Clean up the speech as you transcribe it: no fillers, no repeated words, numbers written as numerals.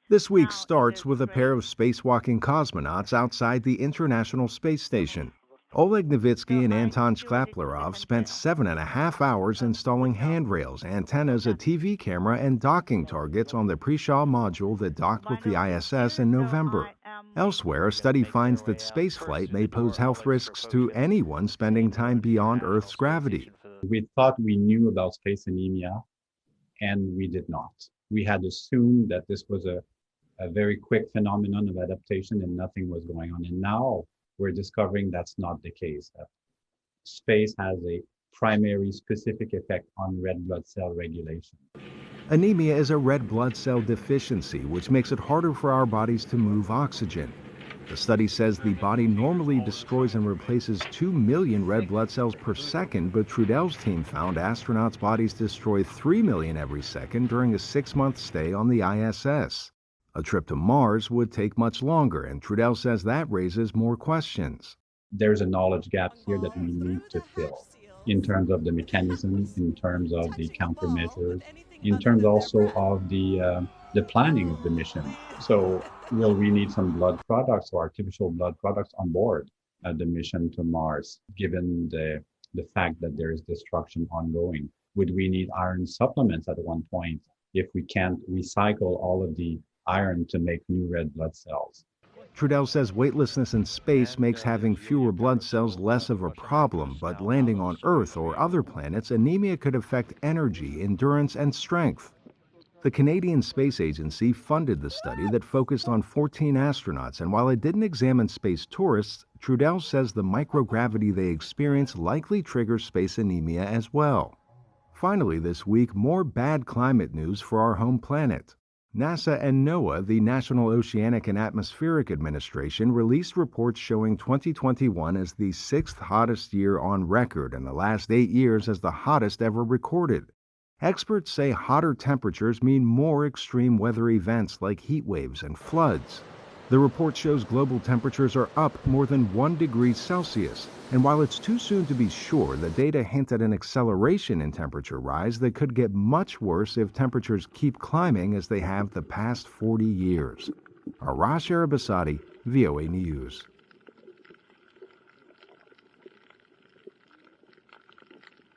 This week starts with a pair of spacewalking cosmonauts outside the International Space Station. Oleg Novitsky and Anton Shklaplerov spent 7.5 hours installing handrails, antennas, a TV camera, and docking targets on the Pre-Shaw module that docked with the ISS in November. Elsewhere, a study finds that spaceflight may pose health risks to anyone spending time beyond Earth's gravity. We thought we knew about space anemia, and we did not. We had assumed that this was a very quick phenomenon of adaptation and nothing was going on. And now we're discovering that's not the case. That space has a primary specific effect on red blood cell regulation. Anemia is a red blood cell deficiency, which makes it harder for our bodies to move oxygen. The study says the body normally destroys and replaces 2 million red blood cells per second, but Trudell's team found astronauts' bodies destroy 3 million every second during a 6-month stay on the ISS. A trip to Mars would take much longer, and Trudell says that raises more questions. There's a knowledge gap here that we need to fill in terms of the mechanism, in terms of the countermeasures, in terms also of the planning of the mission. So will we need some blood products or artificial blood products on board the mission to Mars, given the fact that there is destruction ongoing? Would we need iron supplements at one point if we can't recycle all of the iron to make new red blood cells? Trudell says weightlessness in space makes having fewer blood cells less of a problem, but landing on Earth or other planets, anemia could affect energy, endurance, and strength. The Canadian Space Agency funded the study that focused on 14 astronauts, and while it didn't examine space tourists, Trudell says the microgravity they experience likely triggers space anemia as well. Finally this week, more bad climate news for our home planet. NASA and NOAA, the National Oceanic and Atmospheric Administration, released reports showing 2021 as the 6th hottest year on record and the last 8 years as the hottest ever recorded. Experts say hotter temperatures mean more extreme weather events like heat waves and floods. The report shows global temperatures are up more than 1 degree Celsius, and while it's too soon to be sure, the data hint at an acceleration in temperature rise that could get much worse if temperatures keep climbing as they have the past 40 years. Arash Arabasadi, VOA News.